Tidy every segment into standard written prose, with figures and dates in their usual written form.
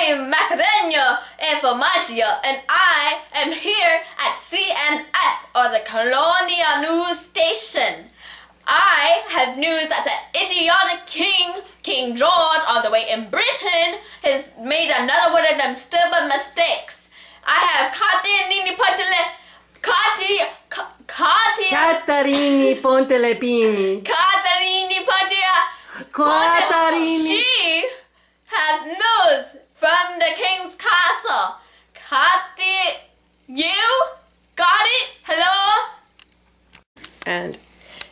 I'm Macarena Information, and I am here at CNS, or the Colonial News Station. I have news that the idiotic King George, all the way in Britain, has made another one of them stupid mistakes. I have Catarini Pontelepini. Catarini Pontelepini. She has news from the King's Castle. Katia, you got it? Hello? And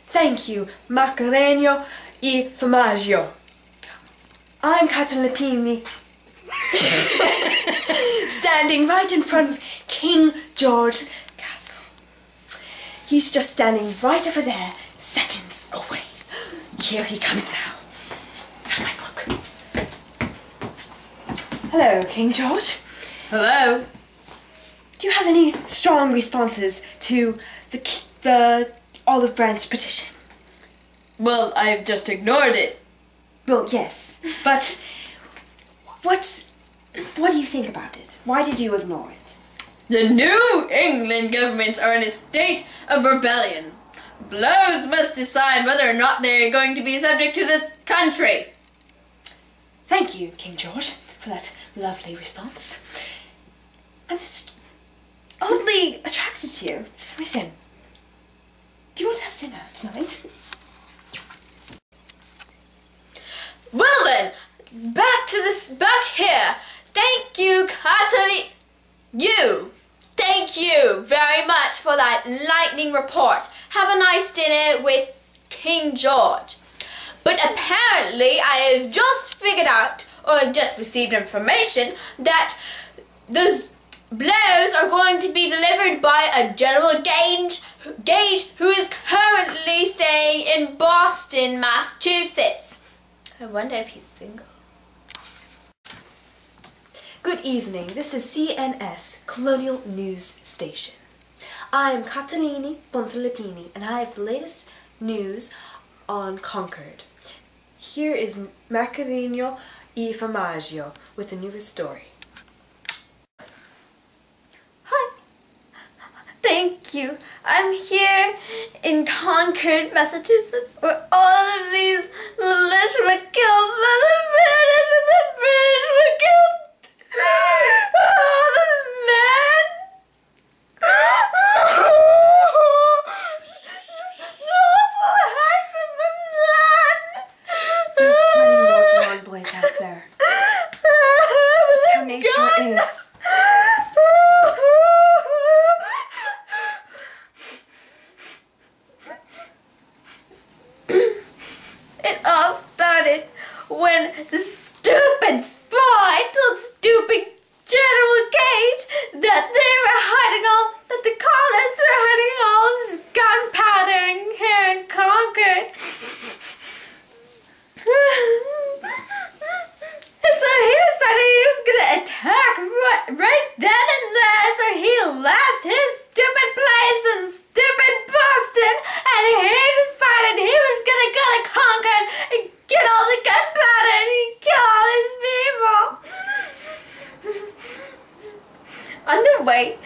thank you, Macarena e Formaggio. I'm Catalepini, standing right in front of King George's castle. He's just standing right over there, seconds away. Here he comes now. How do I look? Hello, King George. Hello? Do you have any strong responses to the olive branch petition? Well, I've just ignored it. Well, yes, but what do you think about it? Why did you ignore it? The New England governments are in a state of rebellion. Blows must decide whether or not they're going to be subject to this country. Thank you, King George, for that lovely response. I'm just oddly attracted to you for some reason. Do you want to have dinner tonight? Well then, back here. Thank you, Thank you very much for that lightning report. Have a nice dinner with King George. But apparently I have just figured out, or just received information, that those blows are going to be delivered by a General Gage, who is currently staying in Boston, Massachusetts. I wonder if he's single. Good evening. This is CNS, Colonial News Station. I am Catalini Pontelepini, and I have the latest news on Concord. Here is Macarena e Formaggio with the newest story. Thank you. I'm here in Concord, Massachusetts, where all of these militia were killed by the British, and the British were killed. Oh, this man. There's plenty more blonde boys out there. That's how nature is. It all started when the stupid spy told stupid General Gage that that the colonists were hiding all this gunpowder here in Concord. And so he decided he was gonna attack right then and there, so he left his stupid place in stupid Boston, and he decided he was gonna go to Concord and get all the gunpowder and kill all these people. On the way,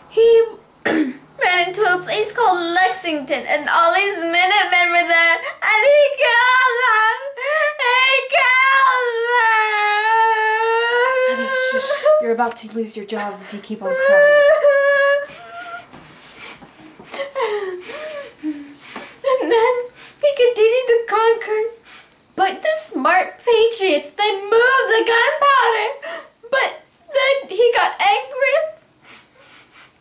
he ran into a place called Lexington, and all these Minutemen were there, and he killed them. Honey, shush. You're about to lose your job if you keep on crying. And then he continued to conquer. But the smart patriots, they moved the gunpowder. But then he got angry,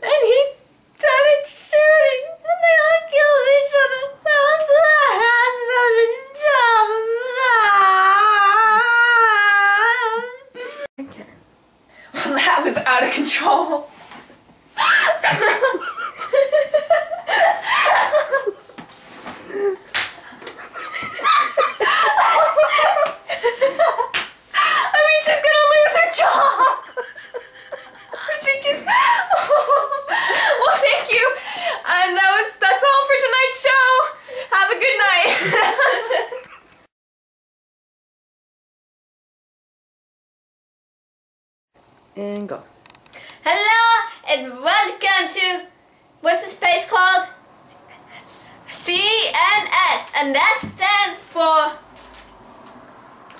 and he started shooting, and they all killed each other. They're all so handsome and dumb. Well, that was out of control. She's gonna lose her job. Well, thank you. And that's all for tonight's show. Have a good night. And go. Hello and welcome to, what's this place called? CNS, and that stands for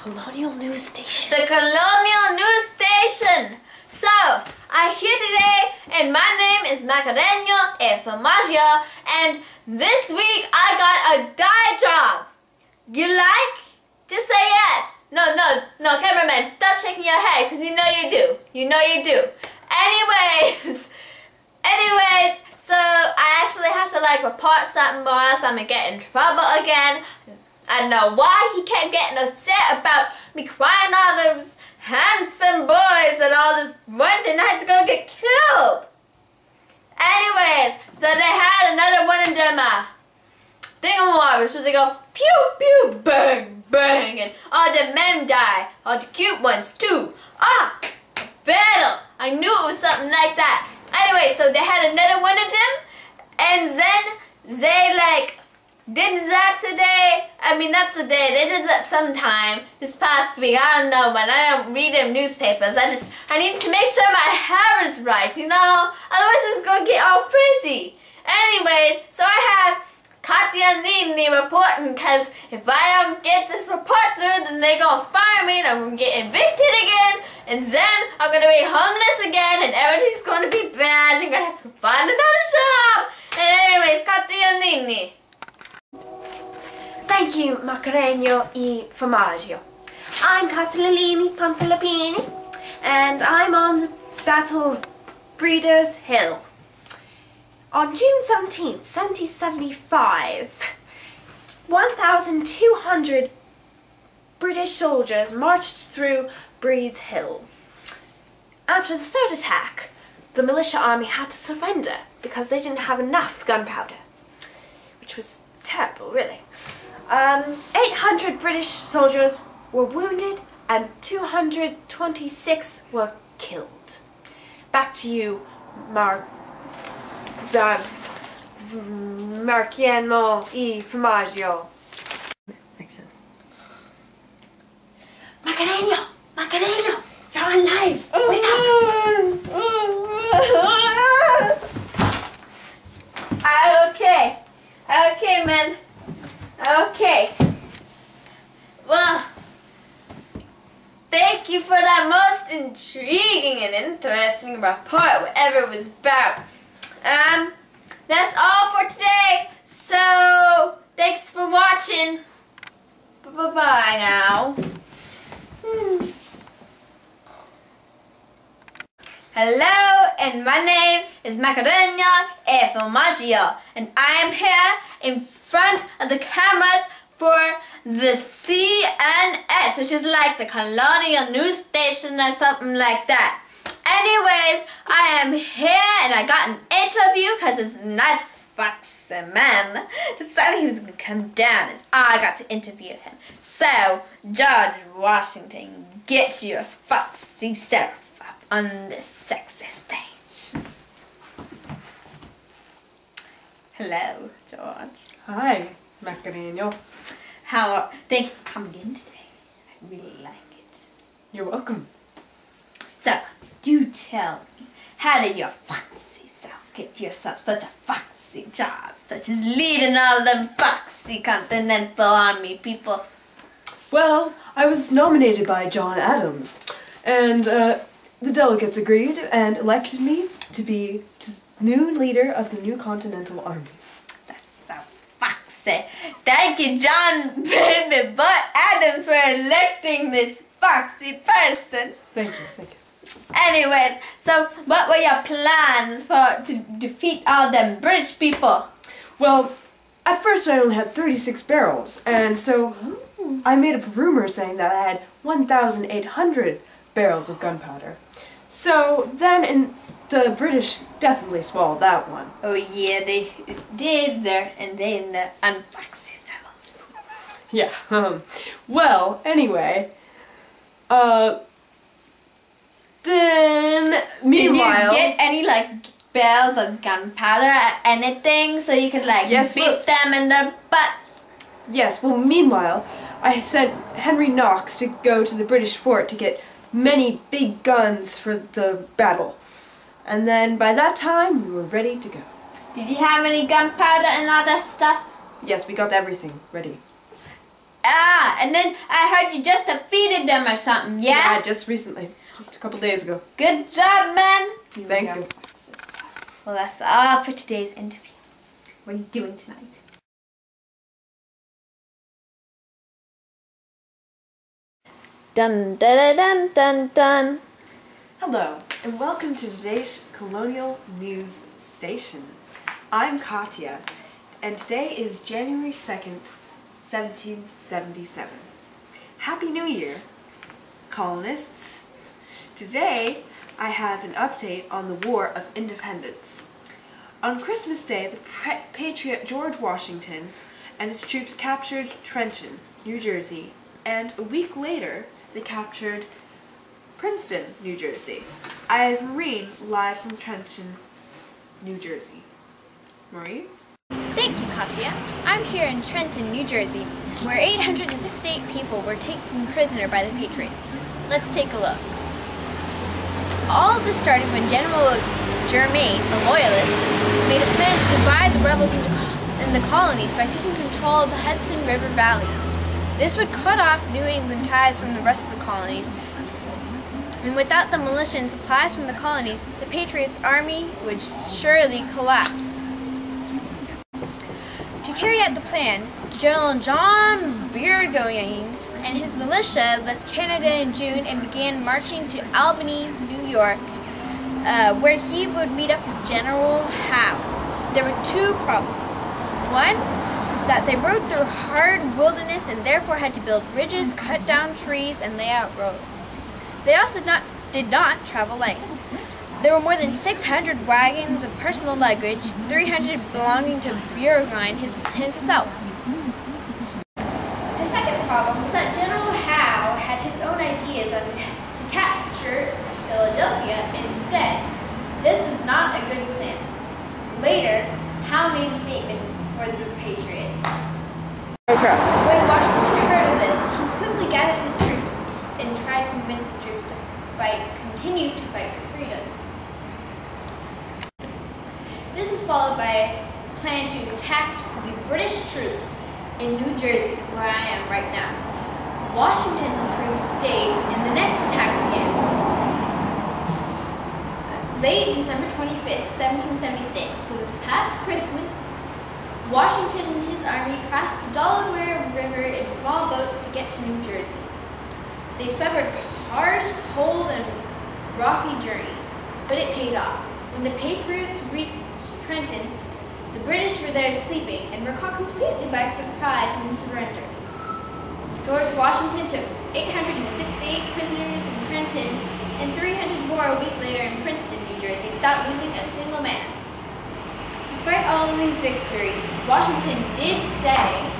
Colonial News Station. the Colonial News Station. So, I'm here today, and my name is Macarena Informagio, and this week I got a diatribe. You like? Just say yes. No, cameraman, stop shaking your head, because you know you do. You know you do. Anyways, so I actually have to like report something or else I'm gonna get in trouble again. I don't know why he kept getting upset about me crying all those handsome boys that all just went and had to go get killed. Anyways, so they had another one of them thingamawabs supposed to go pew pew bang bang and all the men die, all the cute ones too. Battle! I knew it was something like that. Anyway, so they had another one of them, and then they like did that today. I mean, not today. They did that sometime this past week. I don't know, but I don't read them newspapers. I need to make sure my hair is right, you know. Otherwise, it's gonna get all frizzy. Anyways, so I have Katia and Nini reporting, because if I don't get this report through, then they're gonna fire me and I'm gonna get evicted again, and then I'm gonna be homeless again, and everything's gonna be bad, and I'm gonna have to find another job. And anyways, Katia and Nini. Thank you, Macarena e Formaggio. I'm Catalini Pantalapini, and I'm on the Battle of Breeders' Hill. On June 17th, 1775, 1,200 British soldiers marched through Breed's Hill. After the third attack, the militia army had to surrender because they didn't have enough gunpowder, which was terrible, really. 800 British soldiers were wounded and 226 were killed. Back to you, Marciano e Formaggio. Macarena, you're on live. Wake up. Okay, man. Okay. Well, thank you for that most intriguing and interesting report, whatever it was about. That's all for today. So, thanks for watching. Bye-bye now. Hello, and my name is Macarena Formaggio, and I am here in front of the cameras for the CNS, which is like the Colonial News Station or something like that. Anyways, I am here and I got an interview because this nice foxy man decided he was going to come down and I got to interview him. So, George Washington, get your foxy self up on this sexy stage. Hello, George. Hi, Macarena. Thank you for coming in today. I really like it. You're welcome. So, do tell me, how did your foxy self get yourself such a foxy job, such as leading all them foxy Continental Army people? Well, I was nominated by John Adams, and the delegates agreed and elected me to be new leader of the new Continental Army. That's so foxy. Thank you, John Baby Butt Adams, for electing this foxy person. Thank you. Anyways, so what were your plans to defeat all them British people? Well, at first I only had 36 barrels, and so I made up a rumor saying that I had 1,800 barrels of gunpowder. So then the British definitely swallowed that one. Oh yeah, they did there and then the unfoxy selves. Yeah, well, anyway, then, meanwhile... Did you get any, like, barrels of gunpowder or anything so you could, like, beat them in their butts? Yes, well, meanwhile, I sent Henry Knox to go to the British fort to get many big guns for the battle. And then by that time, we were ready to go. Did you have any gunpowder and all that stuff? Yes, we got everything ready. Ah, and then I heard you just defeated them or something, yeah? Yeah, just recently. Just a couple days ago. Good job, man. Thank you. Well, that's all for today's interview. What are you doing tonight? Dun dun dun dun dun. Hello, and welcome to today's Colonial News Station. I'm Katia, and today is January 2nd, 1777. Happy New Year, colonists! Today, I have an update on the War of Independence. On Christmas Day, the patriot George Washington and his troops captured Trenton, New Jersey, and a week later, they captured Princeton, New Jersey. I have Maureen live from Trenton, New Jersey. Maureen? Thank you, Katia. I'm here in Trenton, New Jersey, where 868 people were taken prisoner by the Patriots. Let's take a look. All of this started when General Germain, a loyalist, made a plan to divide the rebels in the colonies by taking control of the Hudson River Valley. This would cut off New England ties from the rest of the colonies, and without the militia and supplies from the colonies, the Patriots' army would surely collapse. To carry out the plan, General John Burgoyne and his militia left Canada in June and began marching to Albany, New York, where he would meet up with General Howe. There were two problems. One, that they rode through hard wilderness and therefore had to build bridges, cut down trees, and lay out roads. They also did not travel light. There were more than 600 wagons of personal luggage, 300 belonging to Burgoyne himself. The second problem was that General Howe had his own ideas on to capture Philadelphia instead. This was not a good plan. Later, Howe made a statement for the Patriots. Okay. When Washington heard of this, he quickly gathered his troops and tried to convince his troops to continue to fight for freedom. This was followed by a plan to attack the British troops in New Jersey, where I am right now. Washington's troops stayed, and the next attack began. Late December 25th, 1776, so this past Christmas, Washington and his army crossed the Delaware River in small boats to get to New Jersey. They suffered harsh, cold, and rocky journeys, but it paid off. When the Patriots reached Trenton, the British were there sleeping and were caught completely by surprise and surrendered. George Washington took 868 prisoners in Trenton and 300 more a week later in Princeton, New Jersey, without losing a single man. Despite all of these victories, Washington did say